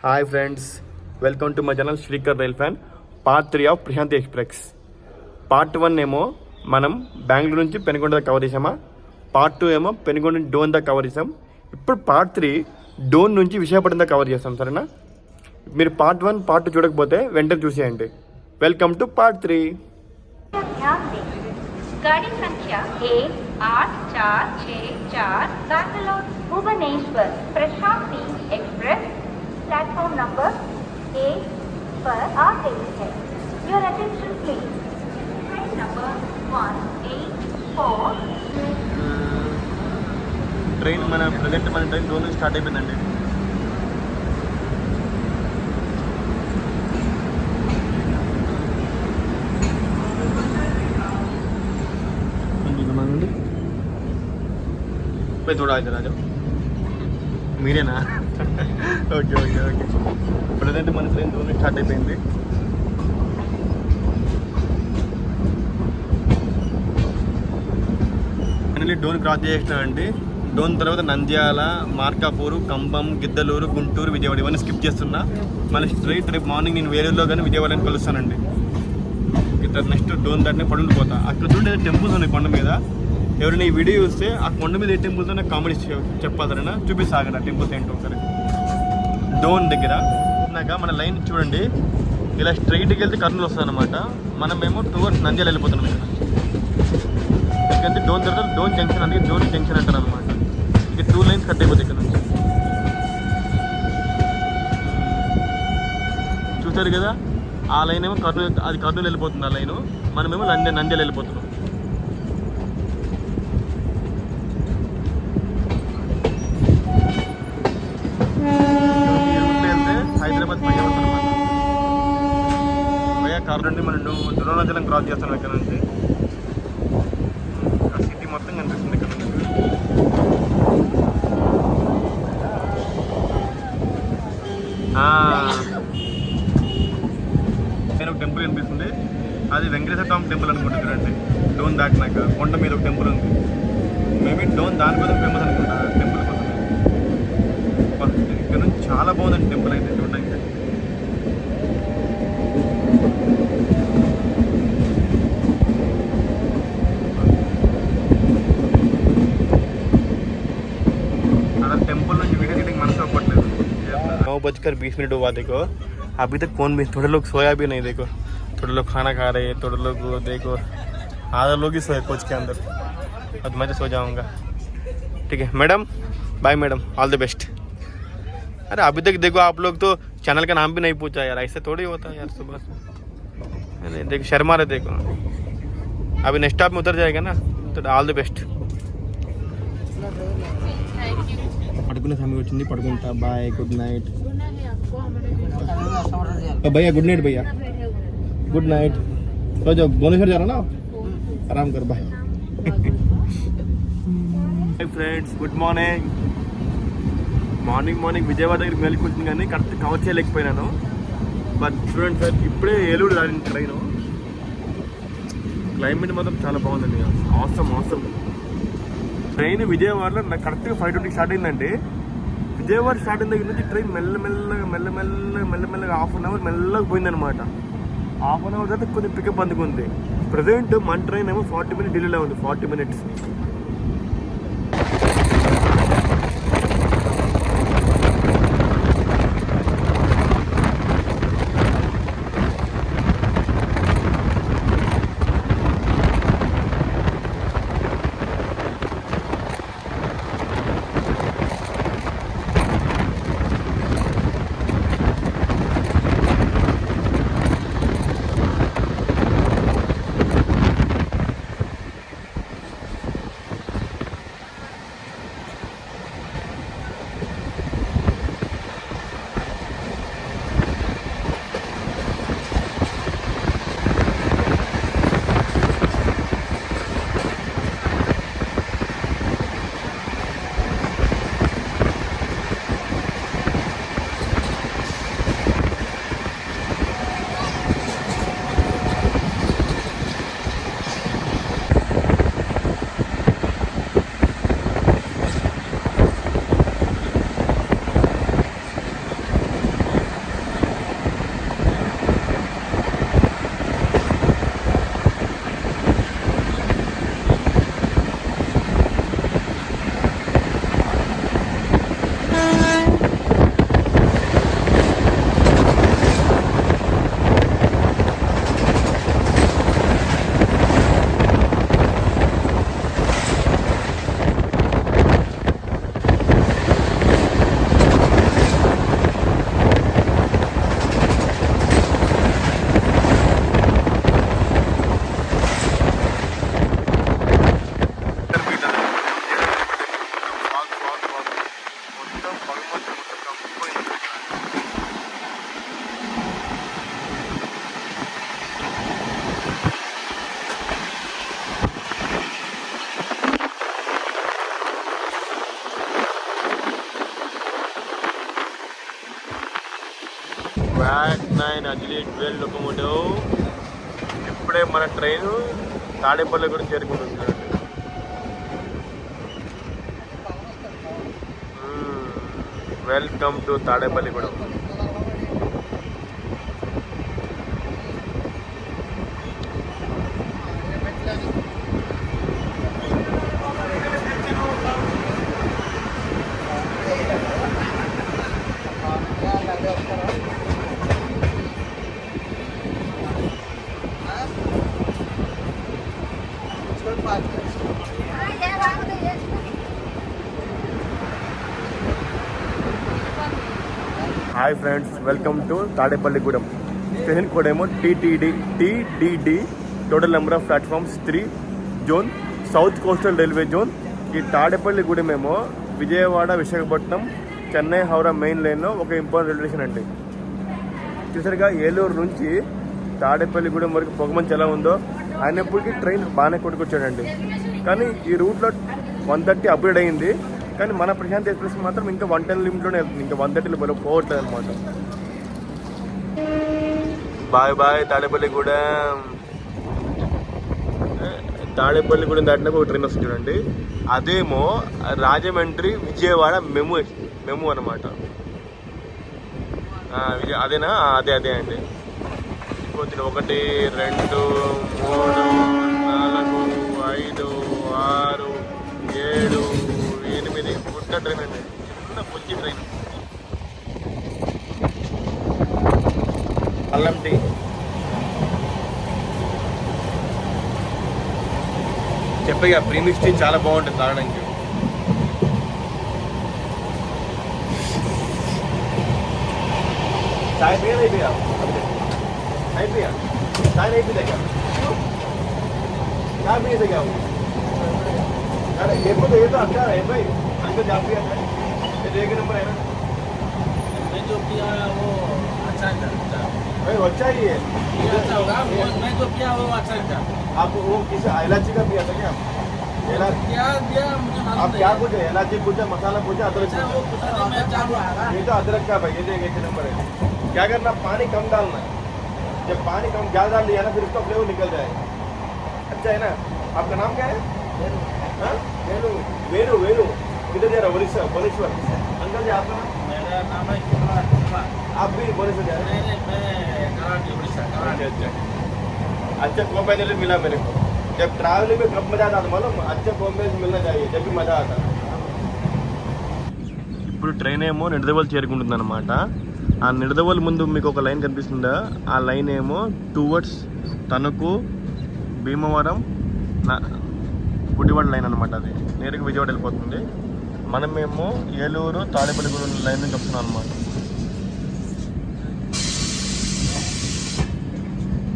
Hi friends, welcome to my channel Srikar rail fan. Part 3 of Prashanti express. Part 1 ఏమో మనం బెంగళూరు నుంచి పెనుగొండ దాకా కవర్ చేసామా. పార్ట్ 2 ఏమో పెనుగొండ నుంచి డోన్ దాకా కవర్ చేసాం. ఇప్పుడు పార్ట్ 3 డోన్ నుంచి విశాఖపట్నం దాకా కవర్ చేస్తాం. సరేనా? మీరు పార్ట్ 1 పార్ట్ 2 చూడకపోతే వెంటనే చూసేయండి. Welcome to part 3. गाड़ी संख्या 1864 Bangalore Bhubaneswar Prashanti express platform number 8 पर आ गई है. Your attention please. Train number 184. Train మన ప్రజెంట్ మన ట్రైన్ డోన్ నుంచి స్టార్ట్ అయిపోయిందండి. थोड़ा इधर आ जाओ. మీరేనా? Okay okay okay. ప్రజెంట్ మన ట్రైన్ డోన్ నుంచి స్టార్ట్ అయిపోయింది. ఫైనల్లీ డోన్ క్రాస్ చేసినామండి. డోన్ తర్వాత నంద్యాల, మార్కాపూరు, కంబం, గిద్దలూరు, గుంటూరు, విజయవాడ ఇవన్నీ స్కిప్ చేస్తున్నా. మళ్ళీ స్ట్రైట్ రేపు మార్నింగ్ నేను వేరేలో కానీ విజయవాడని కలుస్తానండి. ఇతర నెక్స్ట్ డోన్ దాటిని పడుకుపోతా. అక్కడ చూడండి టెంపుల్స్ ఉన్నాయి కొండ మీద. ఎవరైనా ఈ వీడియో చూస్తే ఆ కొండ మీద ఏ టెంపుల్స్ నాకు కామెడీ చెప్పాలన్నా చూపిస్తాగన టెంపుల్స్ ఏంటో ఒకసారి. డోన్ దగ్గర నాక మన లైన్ చూడండి, ఇలా స్ట్రైట్కి వెళ్తే కర్నూలు వస్తుంది అనమాట. మనమేమో టువర్డ్స్ నంద్యాల వెళ్ళిపోతున్నాం. ఇక్కడ డోన్ తర్వాత డోన్ జంక్షన్, అందుకే డోన్ జంక్షన్ అంటారు అనమాట. ఇక 2 లైన్స్ కట్ అయిపోతాయి ఇక్కడ నుంచి. చూసారు కదా, ఆ లైన్ ఏమో కర్నూలు, అది కర్నూలు వెళ్ళిపోతుంది ఆ లైను. మనమేమో నంద్యాల వెళ్ళిపోతున్నాం. హైదరాబాద్ పయ్య కారు నుండి మనం దురోణాచలం క్రాస్ చేస్తాం. ఇక్కడ నుంచి సిటీ మొత్తం కనిపిస్తుంది ఇక్కడ నుంచి. నేను ఒక టెంపుల్ కనిపిస్తుంది, అది వెంకటేశ్వర స్వామి టెంపుల్ అనుకుంటా. చూడండి, డోన్ దాటినాక కొండ మీద ఒక టెంపుల్ ఉంది. మేబీ డోన్ దానికోసం ఫేమస్ అనుకుంటా, టెంపుల్ కోసం. ఇక్కడ నుంచి చాలా బాగుందండి టెంపుల్ అయితే చూడడానికి. अगर टेम्पल में वीडियो एडिटिंग मन से पड़े 9:20 हुआ. देखो अभी तक फोन में थोड़े लोग सोया भी नहीं. देखो थोड़े लोग खाना खा रहे हैं, थोड़े लोग देखो आधा लोग ही सोए कोच के अंदर. अब मैं तो सो जाऊंगा. ठीक है madam, bye madam, all the best. अरे अभी तक देखो आप लोग तो चैनल का नाम भी नहीं पूछा यार, ऐसे थोड़ी होता है यार सुबह से. देखो शर्मा रहे. देखो अभी नेक्स्ट स्टॉप में उतर जाएगा ना, तो ऑल द बेस्ट. పడుకునే సమయం వచ్చింది, పడుకుంటా. బాయ్, గుడ్ నైట్ भैया. गुड नाइट भैया, गुड नाइट. तो जो भुवनेश्वर जा रहा ना, आराम कर. Bye. Hi friends, good morning. Morning Vijayawada దగ్గరికి వెళ్ళిపోతుంది కానీ కరెక్ట్ కవర్ చేయలేకపోయినాను. బట్ చూడండి సార్, ఇప్పుడే ఏలూరు దాని ట్రైన్. క్లైమేట్ మాత్రం చాలా బాగుందండి. ఆసమ్. ట్రైన్ విజయవాడలో నాకు కరెక్ట్గా 5:20 స్టార్ట్ అయిందండి. విజయవాడ స్టార్ట్ అయిన దగ్గర నుంచి ట్రైన్ మెల్లమెల్లగా హాఫ్ అన్ అవర్ మెల్లగా పోయిందనమాట. హాఫ్ అన్ అవర్ తర్వాత కొంచెం పికప్ అందుకుంది. ప్రజెంట్ మన ట్రైన్ ఏమో 40 మినిట్స్ డిలేలో ఉంది. 40 మినిట్స్. VAT 9 అదిలి 12 locomotive. ఇప్పుడే మన ట్రైన్ తాడేపల్లి గురించి చేరుకుంటుంది. వెల్కమ్ టు తాడేపల్లి కూడా. Hi friends, welcome to Tadepalligudem. Station code ఏమో TDD. Total number of platforms 3. Zone south coastal railway zone. ఈ తాడేపల్లిగూడెం ఏమో విజయవాడ, విశాఖపట్నం, చెన్నై, హౌరా మెయిన్ లైన్లో ఒక ఇంపార్టెంట్ రైల్వే స్టేషన్ అండి. చూసారుగా ఏలూరు నుంచి తాడేపల్లిగూడెం వరకు పొగమంచి ఎలా ఉందో, అయినప్పటికీ ట్రైన్ బాగానే కొట్టుకొచ్చాడండి. కానీ ఈ రూట్లో 130 అప్గ్రేడ్ అయ్యింది. కానీ మన ప్రశాంత్ ఎక్స్ప్రెస్ మాత్రం ఇంకా 110 లిమిట్లోనే వెళ్తుంది, ఇంకా 130 పోవట్లేదు అనమాట. Bye bye Tadepalligudem. తాడేపల్లిగూడెం దాటినాక ఒక ట్రైన్ వస్తుంది చూడండి, అదేమో రాజమండ్రి విజయవాడ మెము అనమాట. అదేనా? అదే అండి. ఇంకొంచెం 1 2 3 4 5 6 7 8 గుడ్డ ట్రైన్ అండి, చిన్న బుజ్జి ట్రైన్. అల్లం టీ. చెప్పగా ప్రీమిక్స్ టీ చాలా బాగుంటుంది తాగడానికి. चाय पिया नहीं पिया? नहीं पिया? चाय नहीं पीते क्या? क्या पिए थे क्या? अरे ये तो अच्छा है भाई, अंकल जा पिया था, ये एक नंबर है ना. मैं जो किया वो अच्छा था भाई अच्छा ही है, ये अच्छा होगा. मैं जो किया वो अच्छा था. आप वो किसी इलायची का पिया था क्या? क्या दिया मुझे मालूम आप नहीं. क्या पूछे? इलायची पूछा, मसाला पूछा, अदरक अच्छा पूछा? वो पता नहीं, मैं चालू आया. ये तो अदरक का भाई, ये देख एक नंबर है. क्या करना, पानी कम डालना है. जब पानी कम ज़्यादा डाल दिया ना फिर उसका फ्लेवर निकल जाएगा. अच्छा है ना. आपका नाम क्या है? हाँ? वेणु. वेणु किधर जा रहा? भुवनेश्वर. अंकल जी आपका नाम? मेरा नाम है कुमार. आप भी भुवनेश्वर जा रहे हैं? नहीं मैं कराची, उड़ीसा कराची. अच्छा कॉम्बिनेशन मिला मेरे को. जब ट्रैवलिंग में कब मजा आता था मालूम? अच्छा कॉम्बिनेशन मिलना चाहिए, जब भी मजा आता. ఇప్పుడు ట్రైన్ ఏమో నిడదవోలు చేరుకుంటుంది అనమాట. ఆ నిడదవోలు ముందు మీకు ఒక లైన్ కనిపిస్తుందా? ఆ లైన్ ఏమో టువర్డ్స్ తణుకు, భీమవరం, గుడివాడ లైన్ అనమాట. అది నేరుగా విజయవాడ వెళ్ళిపోతుంది. మనమేమో ఏలూరు, తాడేపల్లిగూడెం లైన్ నుంచి వస్తున్నాం అనమాట.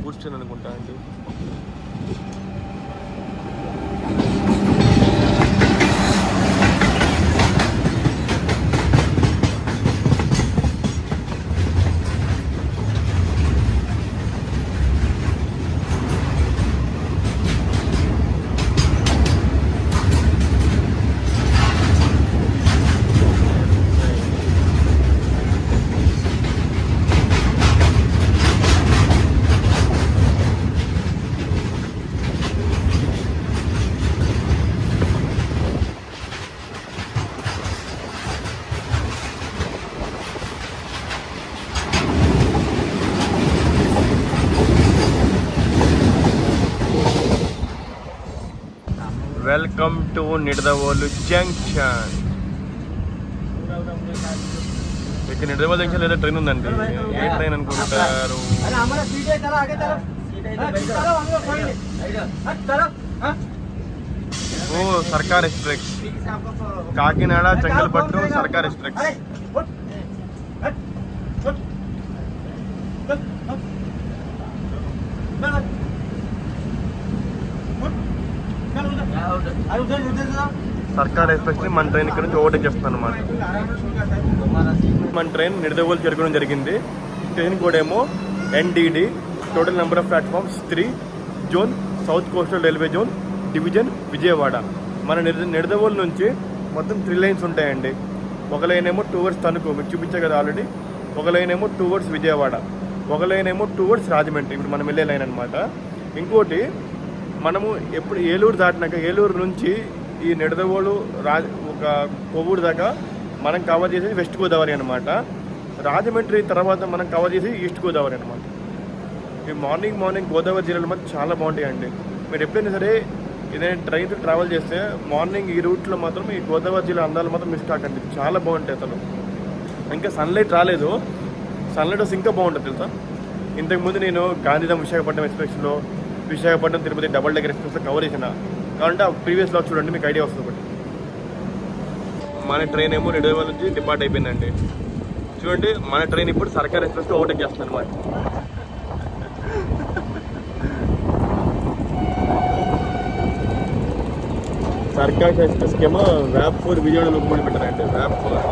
కూర్చొని అనుకుంటా అండి. Welcome to Nidadavolu junction. ఇక్కడ నిడదవోలు జంక్షన్ లేదా ట్రైన్ ఉందండి. ఏ ట్రైన్ అనుకుంటారు? ఓ సర్కార్ ఎక్స్ప్రెస్. కాకినాడ చెంగల్పట్టు సర్కార్ ఎక్స్ప్రెస్. సర్కార్ ఎక్స్ప్రెస్ ని మన ట్రైన్ ఇక్కడ నుంచి ఓవర్టేక్ చేస్తాను అనమాట. మన ట్రైన్ నిడదవోలు చేరుకోవడం జరిగింది. ట్రైన్ కోడ్ ఏమో NDD. Total number of platforms 3. Zone south coastal railway zone, division Vijayawada. మన నిడదవోలు నుంచి మొత్తం 3 లైన్స్ ఉంటాయండి. ఒక లైన్ ఏమో టువర్డ్స్ తణుకు, మీకు చూపించా కదా ఆల్రెడీ. ఒక లైన్ ఏమో టువర్డ్స్ విజయవాడ, ఒక లైన్ ఏమో టువర్డ్స్ రాజమండ్రి, ఇప్పుడు మనం వెళ్ళే లైన్ అనమాట. ఇంకోటి మనము ఎప్పుడు ఏలూరు దాటినాక ఏలూరు నుంచి ఈ నిడదవోలు ఒక కొవ్వూరు దాకా మనం కవర్ చేసేది వెస్ట్ గోదావరి అనమాట. రాజమండ్రి తర్వాత మనం కవర్ చేసి ఈస్ట్ గోదావరి అనమాట. ఈ మార్నింగ్ గోదావరి జిల్లాలో మాత్రం చాలా బాగుంటాయండి. మీరు ఎప్పుడైనా సరే ఏదైనా ట్రైన్తో ట్రావెల్ చేస్తే మార్నింగ్ ఈ రూట్లో మాత్రం ఈ గోదావరి జిల్లా అందాలు మాత్రం మిస్ కాకండి, చాలా బాగుంటాయి అసలు. ఇంకా సన్లైట్ రాలేదు, సన్లైట్ వస్తే ఇంకా బాగుంటుంది తెలుసా. ఇంతకుముందు నేను గాంధీధామ్ విశాఖపట్నం ఎక్స్ప్రెస్లో విశాఖపట్నం తిరుపతి డబల్ డెక్కర్ ఎక్స్ప్రెస్లో కవర్ చేసిన కాబట్టి ఆ ప్రీవియస్ బ్లాగ్ చూడండి, మీకు ఐడియా వస్తుంది. ఒకటి మన ట్రైన్ ఏమో నిడదవోలు నుంచి డిపార్ట్ అయిపోయిందండి. చూడండి మన ట్రైన్ ఇప్పుడు సర్కార్ ఎక్స్ప్రెస్లో ఓవర్టేక్ చేస్తుంది అనమాట. సర్కార్ ఎక్స్ప్రెస్కి ఏమో వ్యాప్ 4 విజయవాడ లోకల్ పెట్టారండి. వ్యాప్ 4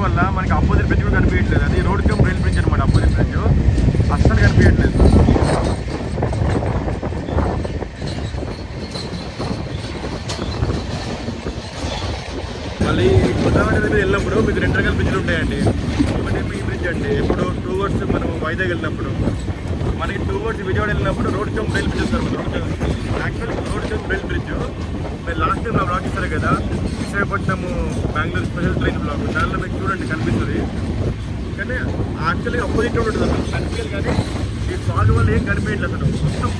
వల్ల మనకి అపోజిట్ బ్రిడ్జ్ కూడా కనిపించట్లేదు. అది రోడ్ కమ్ రైల్ బ్రిడ్జ్ అనమాట. అపోజిట్ బ్రిడ్జ్ అస్సలు కనిపించట్లేదు. మళ్ళీ గోదావరి దగ్గర వెళ్ళినప్పుడు మీకు 2 రకాల బ్రిడ్జ్లు ఉంటాయండి. ఒకటి ఈ బ్రిడ్జ్ అండి, ఎప్పుడు టువర్డ్స్ మనం వైజాగ్ వెళ్ళినప్పుడు, మనకి టువర్డ్స్ విజయవాడ వెళ్ళినప్పుడు రోడ్ కమ్ రైల్ బ్రిడ్జ్ వస్తారు. Actual road come rail bridge మీరు లాస్ట్ టైం నా బ్లాగ్ ఇస్తారు కదా, Visakhapatnam Bengaluru special train blog, దానిలో మీకు చూడండి కనిపిస్తుంది. కానీ యాక్చువల్లీ అపోజిట్ ఉంటుంది అసలు కనిపించాలి, కానీ ఈ ఫాగ్ వల్ల ఏం కనిపించట్లేదు అసలు. మొత్తం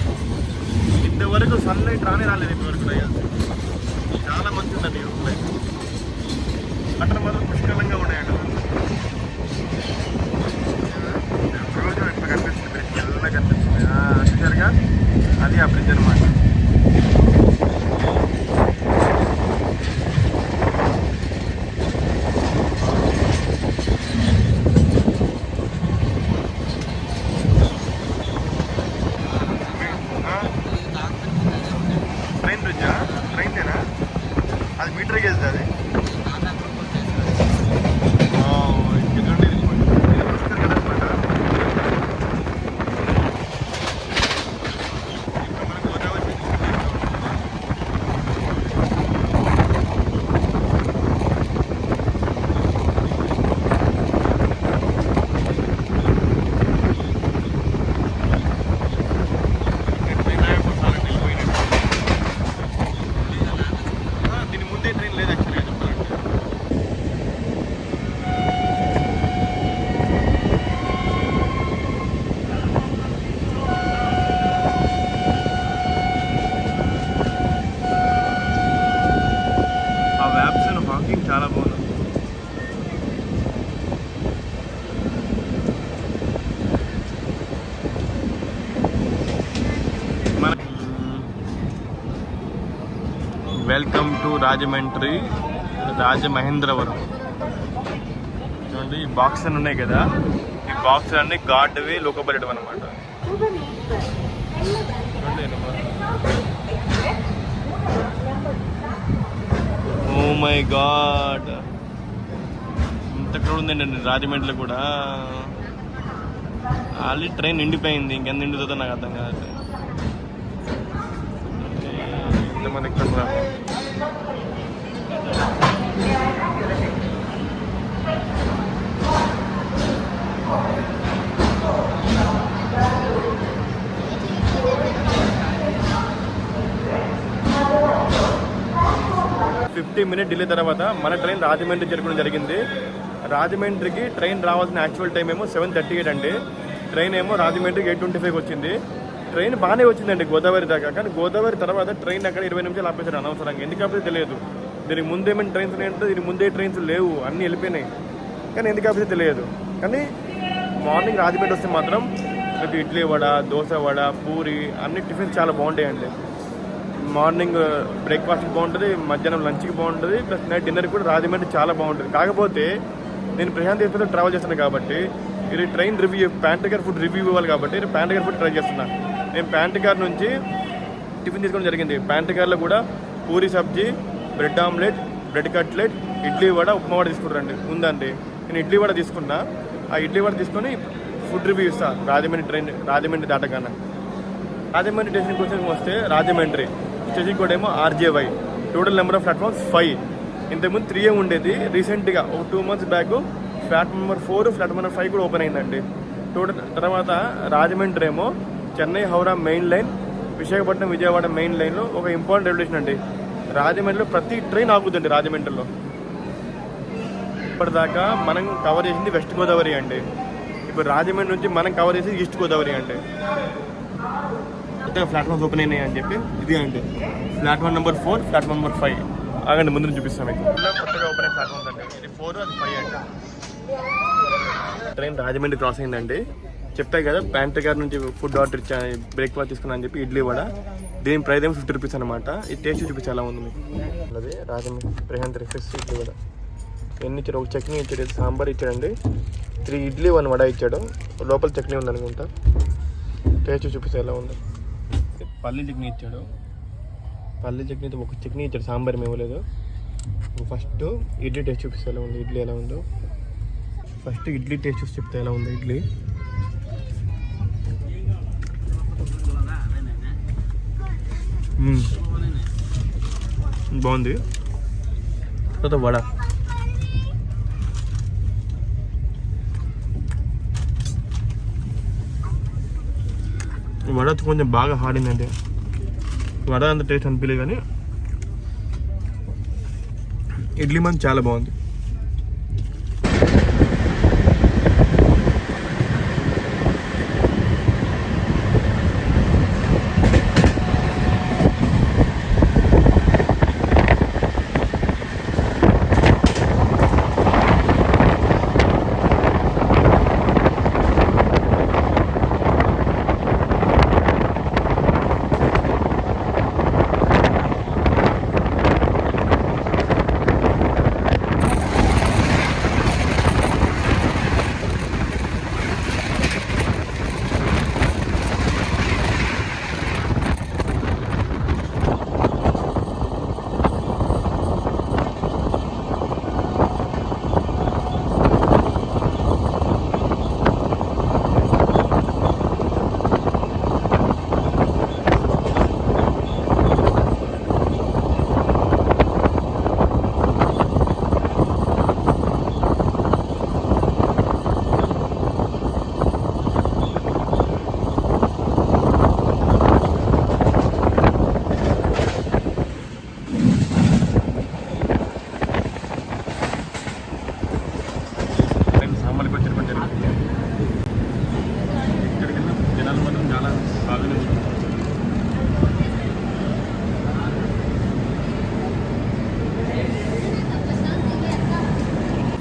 ఇంతవరకు సన్లైట్ రాలేదు ఇంతవరకు. అయ్యా చాలా మంచి ఉందండి లైఫ్. అట్లా మాత్రం పుష్కలంగా ఉన్నాయండి. రోజు ఎట్లా కనిపిస్తుంది బ్రిడ్జ్, ఎలా కనిపిస్తుంది చూసారుగా, అది ఆ బ్రిడ్జ్ అనమాట. ట్రైన్ బ్రిడ్జా? ట్రైన్దేనా అది? మీటర్ గేజ్ అది. చాలా బాగుంది. Welcome to Rajahmundry, Rajamahendravaram. చూడండి ఈ బాక్స్ అని ఉన్నాయి కదా, ఈ బాక్స్ అన్ని గార్డ్వి లోకపర్యటం అనమాట. ఓ ఓ మై గాడ్, ఇంత క్రౌడ్ ఉందండి రాజమండ్రిలో కూడా. ఆల్రెడీ ట్రైన్ నిండిపోయింది, ఇంకెంత నిండుతుందో నాకు అర్థం కాదు. ఇంతమంది ఇక్కడ 50 minutes డిలే తర్వాత మన ట్రైన్ రాజమండ్రి చేరుకోవడం జరిగింది. రాజమండ్రికి ట్రైన్ రావాల్సిన యాక్చువల్ టైం ఏమో 7:38 అండి. ట్రైన్ ఏమో రాజమండ్రికి 8:25 వచ్చింది. ట్రైన్ బాగానే వచ్చిందండి గోదావరి దాకా. కానీ గోదావరి తర్వాత ట్రైన్ అక్కడ 20 నిమిషాలు ఆపేశారు అనవసరంగా. ఎందుకు ఆపేది తెలియదు. దీనికి ముందేమైనా ట్రైన్స్ ఉన్నాయంటే దీనికి ముందే ట్రైన్స్ లేవు, అన్నీ వెళ్ళిపోయినాయి. కానీ ఎందుకు ఆపేది తెలియదు. కానీ మార్నింగ్ రాజమండ్రి వస్తే మాత్రం మీకు ఇడ్లీ వడ, దోశ వడ, పూరి అన్ని టిఫిన్స్ చాలా బాగుంటాయండి. మార్నింగ్ బ్రేక్ఫాస్ట్కి బాగుంటుంది, మధ్యాహ్నం లంచ్కి బాగుంటుంది, ప్లస్ నైట్ డిన్నర్కి కూడా రాజమండ్రి చాలా బాగుంటుంది. కాకపోతే నేను ప్రశాంత్ ఎక్స్ప్రెస్లో ట్రావెల్ చేస్తున్నాను కాబట్టి ఇది ట్రైన్ రివ్యూ, ప్యాంట్రికార్ ఫుడ్ రివ్యూ ఇవ్వాలి కాబట్టి నేను ప్యాంట్రికార్ ఫుడ్ ట్రై చేస్తున్నాను. నేను ప్యాంట్రికార్ నుంచి టిఫిన్ తీసుకోవడం జరిగింది. ప్యాంట్రికార్లో కూడా puri sabzi, bread omelette, bread cutlet, idli vada, upma vada తీసుకుంటారండి. ఉందండి, నేను ఇడ్లీ వడ తీసుకున్నా. ఆ ఇడ్లీ వడ తీసుకొని ఫుడ్ రివ్యూ ఇస్తాను రాజమండ్రి దాటగానే. రాజమండ్రి స్టేషన్కి వచ్చి వస్తే రాజమండ్రి స్టేషన్ కోడ్ ఏమో RJY. Total number of platforms 5. ఇంతకుముందు 3 ఉండేది. రీసెంట్గా ఒక 2 months back flat number 4, flat number 5 కూడా ఓపెన్ అయిందండి. టోటల్ తర్వాత రాజమండ్రి ఏమో Chennai Howrah main line, Visakhapatnam Vijayawada main లైన్లో ఒక ఇంపార్టెంట్ రైల్వే స్టేషన్ అండి. రాజమండ్రిలో ప్రతి ట్రైన్ ఆగుతుంది రాజమండ్రిలో. ఇప్పటిదాకా మనం కవర్ చేసింది వెస్ట్ గోదావరి అండి. ఇప్పుడు రాజమండ్రి నుంచి మనం కవర్ చేసేది ఈస్ట్ గోదావరి అండి. అయితే ప్లాట్ఫామ్స్ ఓపెన్ అయినాయి అని చెప్పి ఇది అండి ప్లాట్ఫామ్ నెంబర్ 4, ప్లాట్ఫామ్ నెంబర్ 5. ఆగండి ముందు చూపిస్తాం మీకు. కొత్తగా ఓపెన్ అయిన ప్లాట్ఫామ్స్ అండి. ఇది 4, అది 5 అండి. ట్రైన్ రాజమండ్రి క్రాస్ అయిందండి. చెప్తాయి కదా ప్యాంట్రికార్ నుంచి ఫుడ్ ఆర్డర్ ఇచ్చాను, బ్రేక్ఫాస్ట్ తీసుకున్నా అని చెప్పి ఇడ్లీ వడ. దీని ప్రైస్ ఏమో 50 రూపీస్ అనమాట. ఇది టేస్ట్ చూపించి ఎలా ఉంది మీకు. అది రాజమండ్రి ప్రశాంత్ రిఫ్రెష్ ఇడ్లీ వడ. ఎన్ని ఇచ్చాడు? ఒక చట్నీ ఇచ్చాడు, సాంబార్ ఇచ్చాడండి, 3 ఇడ్లీ 1 వడ ఇచ్చాడు. లోపల చట్నీ ఉందనుకుంటా. టేస్ట్ చూపిస్తే ఎలా ఉంది. పల్లీ చట్నీ ఇచ్చాడు. పల్లీ చట్నీతో ఒక చట్నీ ఇచ్చాడు, సాంబార్ ఏమి ఇవ్వలేదు. ఫస్ట్ ఇడ్లీ టేస్ట్ చూపిస్తే ఎలా ఉంది, ఇడ్లీ ఎలా ఉందో. ఫస్ట్ ఇడ్లీ టేస్ట్ చూసి చెప్తే ఎలా ఉంది ఇడ్లీ. బాగుంది. తర్వాత వడ. వడ కొంచెం బాగా హాడిందండి. వడ అంత టేస్ట్ అనిపించలేదు, కానీ ఇడ్లీ మంది చాలా బాగుంది.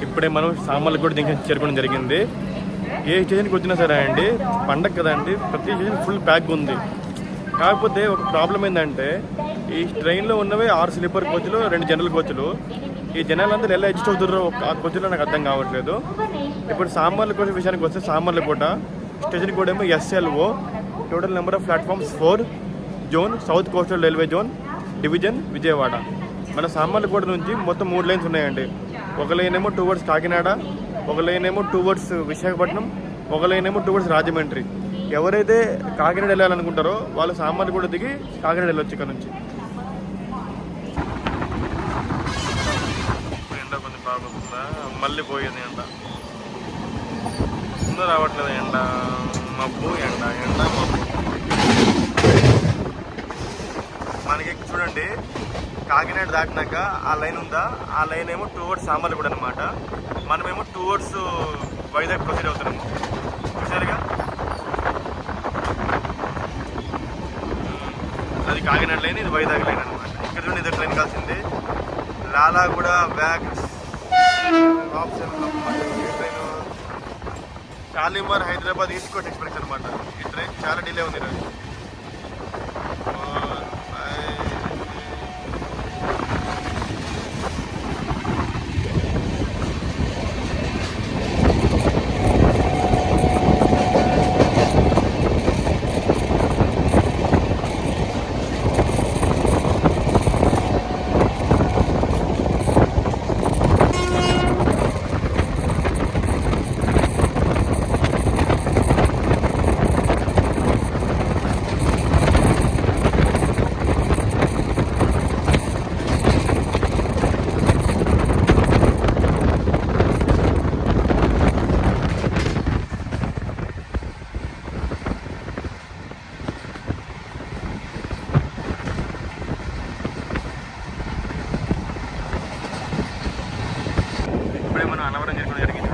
ఇప్పుడే మనం సామాన్లు కూడా దీనికి చేరుకోవడం జరిగింది. ఏ స్టేషన్కి వచ్చినా సరే అండి, పండగ కదండి, ప్రతి స్టేషన్ ఫుల్ ప్యాక్ ఉంది. కాకపోతే ఒక ప్రాబ్లం ఏంటంటే ఈ ట్రైన్లో ఉన్నవే 6 స్లీపర్ కోచ్లు, 2 జనరల్ కోచ్లు. ఈ జనాలందరూ ఎలా అడ్జస్ట్ అవుతారో ఆ కోచ్లో నాకు అర్థం కావట్లేదు. ఇప్పుడు సామాన్ల కోచ్ విషయానికి వస్తే సామాన్ల పూట స్టేషన్ కోడ్ ఏమో SLO. Total number of platforms 4. Zone south coastal railway zone, division Vijayawada. మన సామర్లకోట నుంచి మొత్తం 3 లైన్స్ ఉన్నాయండి. ఒక లైన్ ఏమో టువర్డ్స్ కాకినాడ, ఒక లైన్ ఏమో టువర్డ్స్ విశాఖపట్నం, ఒక లైన్ ఏమో టువర్డ్స్ రాజమండ్రి. ఎవరైతే కాకినాడ వెళ్ళాలనుకుంటారో వాళ్ళు సామర్లకోట దిగి కాకినాడ వెళ్ళొచ్చు ఇక్కడ నుంచి. ఎండ కొంచెం బాగుంటుందా, మళ్ళీ పోయేది ఎండ, ముందు రావట్లేదు ఎండ, మబ్బు ఎండ ఎండ మబ్బు. మనకి చూడండి కాకినాడ దాటినాక ఆ లైన్ ఉందా, ఆ లైన్ ఏమో టువర్డ్స్ సామర్లకోట అనమాట. మనమేమో టువర్డ్స్ వైజాగ్ ప్రొసీడ్ అవుతున్నాము. చూసారుగా అది కాకినాడ లైన్, ఇది వైజాగ్ లైన్ అనమాట. ఇక్కడ చూడండి ఇదే ట్రైన్ కాల్సింది లాలాగూడ వ్యాక్స్ train Shalimar Hyderabad East Coast Express అనమాట. ఈ ట్రైన్ చాలా డిలే ఉంది ఈరోజు. అన్నవరం చేరుకోవడం జరిగింది.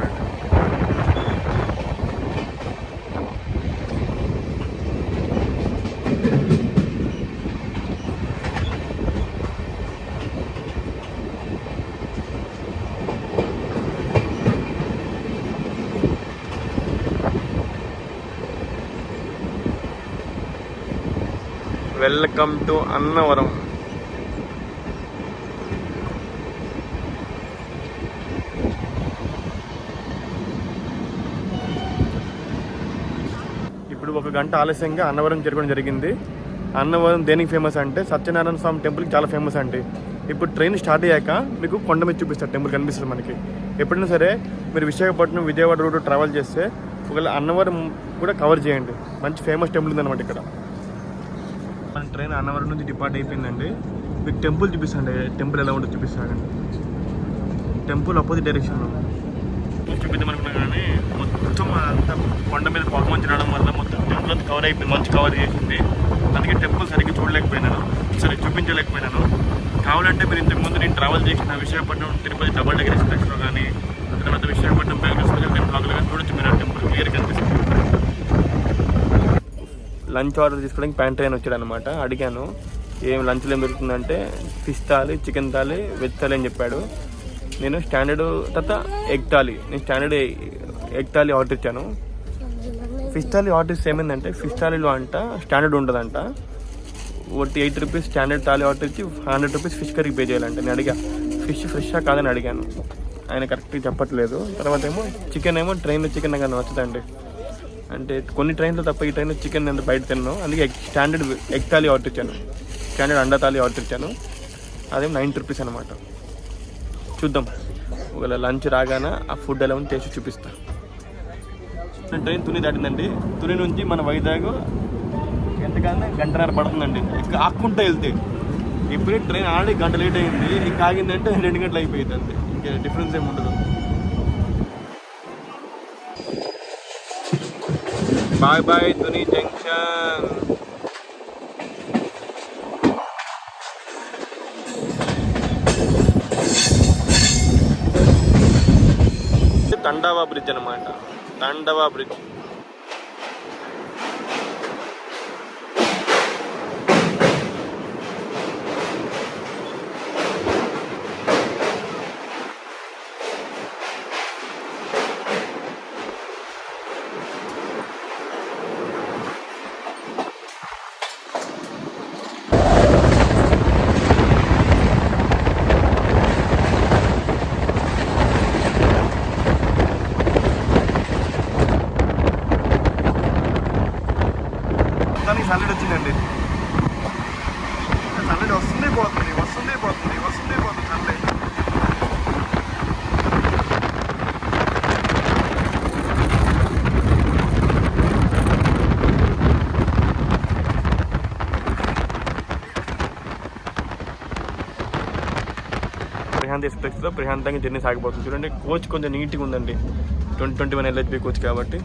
Welcome to Annavaram. ఇప్పుడు 1 గంట ఆలస్యంగా అన్నవరం చేరుకోవడం జరిగింది. అన్నవరం దేనికి ఫేమస్ అంటే సత్యనారాయణ స్వామి టెంపుల్కి చాలా ఫేమస్ అండి. ఇప్పుడు ట్రైన్ స్టార్ట్ అయ్యాక మీకు కొండ మీద చూపిస్తారు, టెంపుల్ కనిపిస్తుంది మనకి. ఎప్పుడైనా సరే మీరు విశాఖపట్నం విజయవాడ రూట్ ట్రావెల్ చేస్తే ఒకవేళ అన్నవరం కూడా కవర్ చేయండి. మంచి ఫేమస్ టెంపుల్ ఉందన్నమాట ఇక్కడ. మన ట్రైన్ అన్నవరం నుంచి డిపార్ట్ అయిపోయిందండి. మీకు టెంపుల్ చూపిస్తాండి, టెంపుల్ ఎలా ఉంటుందో చూపిస్తానండి. టెంపుల్ అపోజిట్ డైరెక్షన్లో చూపిద్దాం అనుకున్నా కానీ మొత్తం అంతా కొండ మీద పొగ మంచి రావడం వల్ల మొత్తం టెంపుల్ అంతా కవర్ అయిపోయింది, మంచి కవర్ చేసింది. అందుకే టెంపుల్ సరిగ్గా చూడలేకపోయినాను, సరే చూపించలేకపోయినాను. కావాలంటే మీరు ఇంతకుముందు నేను ట్రావెల్ చేసిన విశాఖపట్నం తిరుపతి డబల్ డెక్కర్ ఎక్స్ప్రెస్లో కానీ తర్వాత విశాఖపట్నం బెంగళూరు స్పెషల్ టెంపుల్ కానీ చూడొచ్చు. మీరు ఆ టెంపుల్ క్లియర్ కనిపిస్తుంది. లంచ్ ఆర్డర్ తీసుకోవడానికి ప్యాంట్ అయిన వచ్చాడు అనమాట. అడిగాను ఏం లంచ్లో ఏం దొరుకుతుందంటే fish thali, chicken thali, veg thali అని చెప్పాడు. నేను స్టాండర్డ్ తర్వాత ఎగ్ థాలీ, నేను స్టాండర్డ్ ఎగ్ థాలీ ఆర్డర్ ఇచ్చాను. ఫిష్ థాలీ ఆర్డర్ ఇస్తే ఏమైందంటే ఫిష్ థాలీలో అంట స్టాండర్డ్ ఉండదంట. 8 రూపీస్ స్టాండర్డ్ థాలీ ఆర్డర్ ఇచ్చి 100 రూపీస్ ఫిష్ కర్రీ పే చేయాలంటే. నేను అడిగా ఫిష్ ఫ్రెష్గా కాదని అడిగాను, ఆయన కరెక్ట్గా చెప్పట్లేదు. తర్వాత ఏమో చికెన్ ఏమో ట్రైన్లో చికెన్ నాకు నచ్చదండి, అంటే కొన్ని ట్రైన్లో తప్ప ఈ ట్రైన్లో చికెన్ నేను బయట తిన్నాను. అందుకే స్టాండర్డ్ ఎగ్ థాలీ ఆర్డర్ ఇచ్చాను, స్టాండర్డ్ అండా థాలీ ఆర్డర్ ఇచ్చాను. అదేమో 90 రూపీస్ అనమాట. చూద్దాం ఒకవేళ లంచ్ రాగానే ఆ ఫుడ్ ఎలా ఉంది టేస్ట్ చూపిస్తా. ట్రైన్ తుని దాటిందండి. తుని నుంచి మన వైజాగ్ ఎంతకన్నా 1.5 గంట పడుతుందండి. ఇంకా ఆక్కుంటూ వెళ్తే. ఇప్పుడే ట్రైన్ ఆల్రెడీ 1 గంట లేట్ అయింది, ఇంకా ఆగిందంటే 2 గంటలు అయిపోయింది అంతే, ఇంకా డిఫరెన్స్ ఏమి ఉండదు. Bye bye Tuni junction. Tandava bridge అనమాట, తండావా బ్రిడ్జ్. ప్రశాంత్ ఎక్స్ప్రెస్లో ప్రశాంతంగా జర్నీ సాగిపోతుంది. చూడండి కోచ్ కొంచెం నీట్గా ఉందండి, 2021 LHB కోచ్ కాబట్టి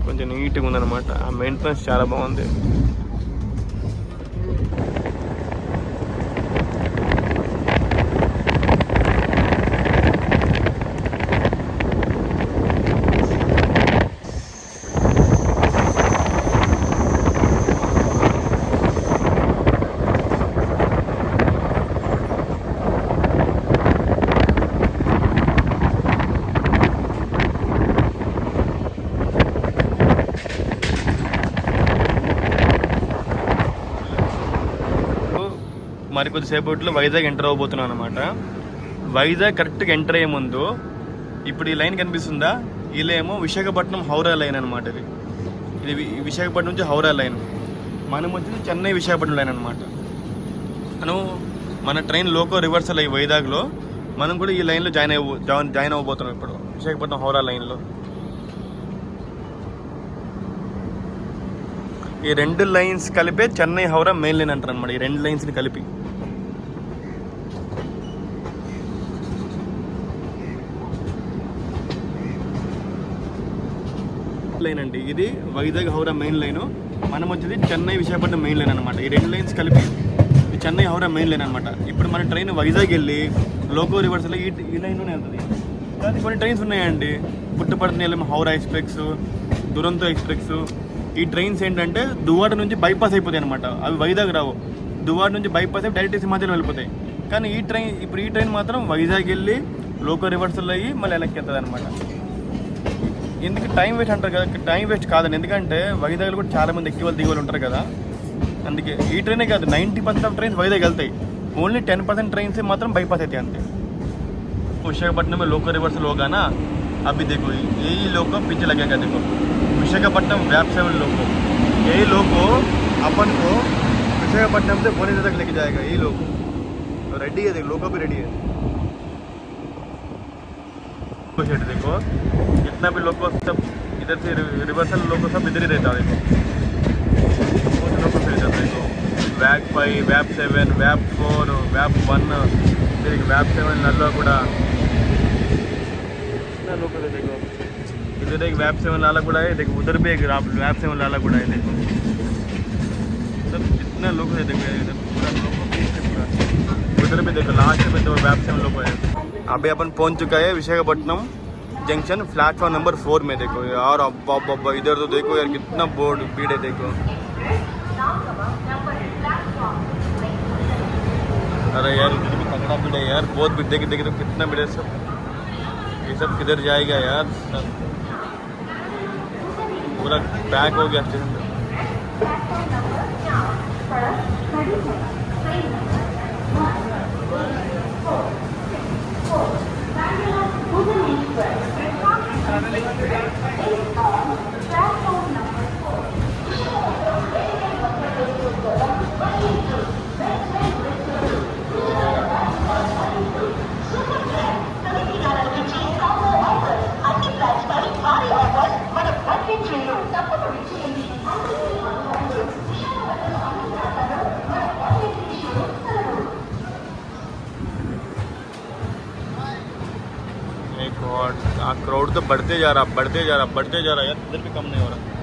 కొంచెం నీట్గా ఉందన్నమాట. ఆ మెయింటెనెన్స్ చాలా బాగుంది. మరి కొద్దిసేపట్లో వైజాగ్ ఎంటర్ అవ్వబోతున్నాం అనమాట. వైజాగ్ కరెక్ట్గా ఎంటర్ అయ్యే ముందు ఇప్పుడు ఈ లైన్ కనిపిస్తుందా, ఇలా ఏమో విశాఖపట్నం హౌరా లైన్ అనమాట. ఇది విశాఖపట్నం నుంచి హౌరా లైన్. మనం వచ్చి చెన్నై విశాఖపట్నం లైన్ అనమాట. మన ట్రైన్ లోకో రివర్సల్ అయ్యి వైజాగ్లో మనం కూడా ఈ లైన్లో జాయిన్ అవ్వబోతున్నాం ఇప్పుడు విశాఖపట్నం హౌరా లైన్లో. ఈ రెండు లైన్స్ కలిపే చెన్నై హౌరా మెయిన్ లైన్ అంటారు అనమాట. ఈ రెండు లైన్స్ని కలిపి లైన్ అండి. ఇది వైజాగ్ హౌరా మెయిన్ లైన్. మనం వచ్చేది చెన్నై విశాఖపట్నం మెయిన్ లైన్ అనమాట. ఈ రెండు లైన్స్ కలిపి చెన్నై హౌరా మెయిన్ లైన్ అనమాట. ఇప్పుడు మన ట్రైన్ వైజాగ్ వెళ్ళి లోకో రివర్స్లో ఈ లైన్లోనే వెళ్తుంది. కానీ కొన్ని ట్రైన్స్ ఉన్నాయండి, పుట్టపర్తి హౌరా ఎక్స్ప్రెస్, దురంతో ఎక్స్ప్రెస్. ఈ ట్రైన్స్ ఏంటంటే దువ్వాడ నుంచి బైపాస్ అయిపోతాయి అనమాట. అవి వైజాగ్ రావు, దువ్వాడ నుంచి బైపాస్ అయి డైరెక్ట్ సింహాచలం వెళ్ళిపోతాయి. కానీ ఈ ట్రైన్ మాత్రం వైజాగ్ వెళ్ళి లోకో రివర్సల్ అయ్యి మళ్ళీ వెనక్కి వెళ్తుంది అనమాట. ఎందుకు టైం వేస్ట్ అంటారు కదా, టైం వేస్ట్ కాదండి. ఎందుకంటే వైజాగ్లో కూడా చాలామంది ఎక్కి దిగులు ఉంటారు కదా. అందుకే ఈ ట్రైనే కాదు 90% ఆఫ్ ట్రైన్స్ వైజాగ్ వెళ్తాయి. ఓన్లీ 10% ట్రైన్స్ మాత్రం బైపాస్ అవుతాయి అంతే. विशाखापट्टनम में लोको रिवर्सल होगा ना, अभी देखो यही लोको पीछे लगेगा. देखो विशाखापट्टनम वैप 7 लोको, यही लोको अपन को विशाखापट्टनम से भुवनेश्वर तक लेके जाएगा. यही लोको तो रेडी है, देखो लोको भी रेडी है. देखो जितना भी लोको सब इधर से रिवर्सल लोको सब इधर ही रहता है. देखो लोको से रहता है. देखो वैप 5, वैप 7, वैप 4, वैप 1, फिर वैप 7 नल्ला गुड़ा लोग देखो. इधर एक वैप 7 लाला गुड़ा है. देखो उधर भी एक वैप 7 लाला गुड़ा है. देखो सब कितना लोग है. देखो इधर पूरा लोग पूरा. उधर भी देखो लास्ट में तो वैप 7 लोग है. अभी अपन पहुंच चुका है विशाखापट्टनम जंक्शन प्लेटफॉर्म नंबर 4 में. देखो यार अब्बा अब्बा इधर तो देखो यार कितना बोर्ड भीड़ है. देखो अरे यार इधर भी तगड़ा भीड़ है यार, बहुत भीड़. देखे देखे तो कितना भीड़ है. सब ये सब किधर जाएगा यार, सब पूरा पैक हो गया स्टेशन. क्राउड तो बढ़ते जा रहा यार, इधर भी कम नहीं हो रहा.